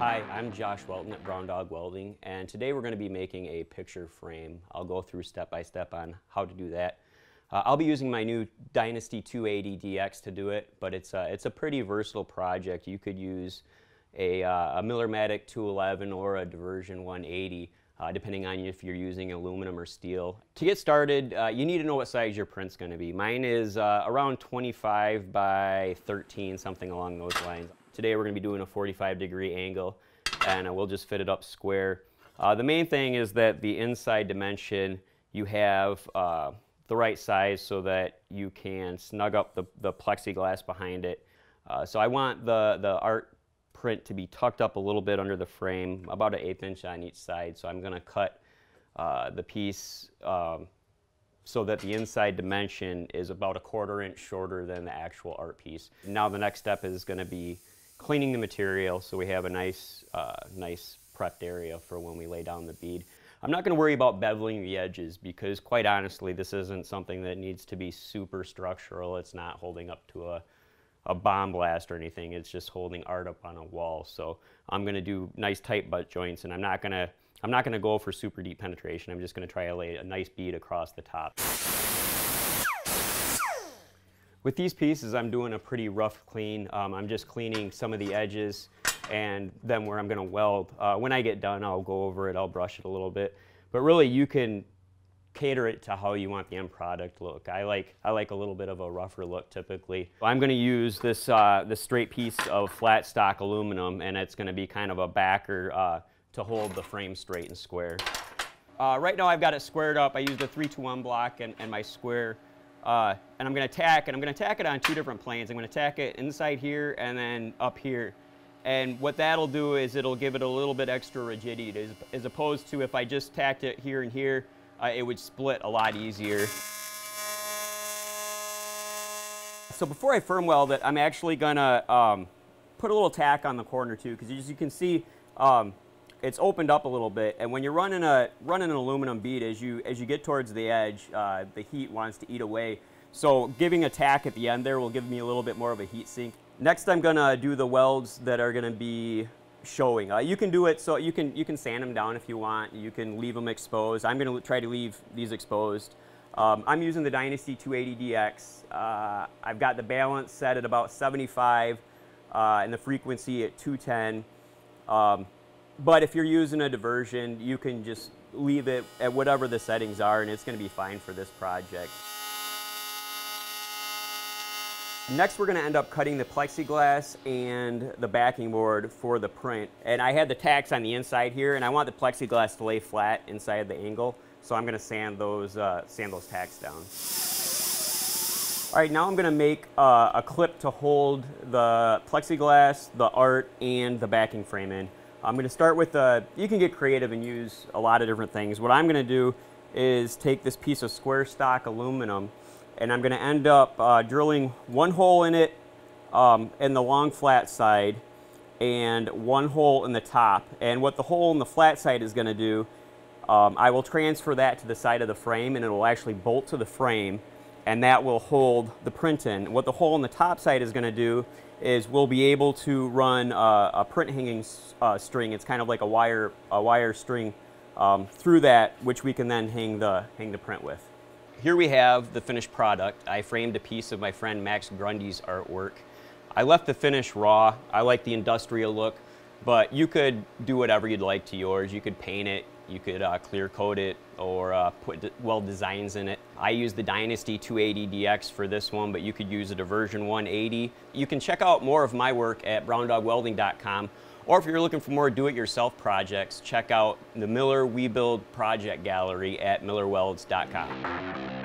Hi, I'm Josh Welton at Brown Dog Welding, and today we're going to be making a picture frame. I'll go through step by step on how to do that. I'll be using my new Dynasty 280 DX to do it, but it's a pretty versatile project. You could use a Miller 211 or a Diversion 180, depending on if you're using aluminum or steel. To get started, you need to know what size your print's going to be. Mine is around 25 by 13, something along those lines. Today we're going to be doing a 45-degree angle, and we'll just fit it up square. The main thing is that the inside dimension, you have the right size so that you can snug up the plexiglass behind it. So I want the art print to be tucked up a little bit under the frame, about 1/8 inch on each side. So I'm going to cut the piece so that the inside dimension is about 1/4 inch shorter than the actual art piece. Now the next step is going to be cleaning the material so we have a nice prepped area for when we lay down the bead. I'm not going to worry about beveling the edges because, quite honestly, this isn't something that needs to be super structural. It's not holding up to a bomb blast or anything. It's just holding art up on a wall. So I'm going to do nice tight butt joints, and I'm not going to go for super deep penetration. I'm just going to try to lay a nice bead across the top. With these pieces, I'm doing a pretty rough clean. I'm just cleaning some of the edges and then where I'm going to weld. When I get done, I'll go over it, I'll brush it a little bit. But really, you can cater it to how you want the end product look. I like a little bit of a rougher look typically. I'm going to use this straight piece of flat stock aluminum, and it's going to be kind of a backer to hold the frame straight and square. Right now I've got it squared up. I used a 3-2-1 block and my square. And I'm going to tack it on 2 different planes. I'm going to tack it inside here and then up here. And what that'll do is it'll give it a little bit extra rigidity as opposed to if I just tacked it here and here, it would split a lot easier. So before I firm weld it, I'm actually going to put a little tack on the corner too, because as you can see, it's opened up a little bit, and when you're running an aluminum bead, as you get towards the edge, the heat wants to eat away. So giving a tack at the end there will give me a little bit more of a heat sink. Next, I'm gonna do the welds that are gonna be showing. You can do it so you can sand them down if you want. You can leave them exposed. I'm gonna try to leave these exposed. I'm using the Dynasty 280 DX. I've got the balance set at about 75 and the frequency at 210. But if you're using a diversion, you can just leave it at whatever the settings are, and it's going to be fine for this project. Next, we're going to end up cutting the plexiglass and the backing board for the print. And I had the tacks on the inside here, and I want the plexiglass to lay flat inside the angle, so I'm going to sand those tacks down. All right, now I'm going to make a clip to hold the plexiglass, the art, and the backing frame in. I'm going to start with you can get creative and use a lot of different things. What I'm going to do is take this piece of square stock aluminum, and I'm going to end up drilling 1 hole in it in the long flat side and 1 hole in the top. And what the hole in the flat side is going to do, I will transfer that to the side of the frame, and it will actually bolt to the frame, and that will hold the print in. What the hole in the top side is going to do is we'll be able to run a print hanging string. It's kind of like a wire string through that, which we can then hang the print with. Here we have the finished product. I framed a piece of my friend Max Grundy's artwork. I left the finish raw. I like the industrial look, but you could do whatever you'd like to yours. You could paint it, you could clear coat it, or put weld designs in it. I used the Dynasty 280 DX for this one, but you could use a Diversion 180. You can check out more of my work at browndogwelding.com, or if you're looking for more do-it-yourself projects, check out the Miller We Build Project Gallery at millerwelds.com.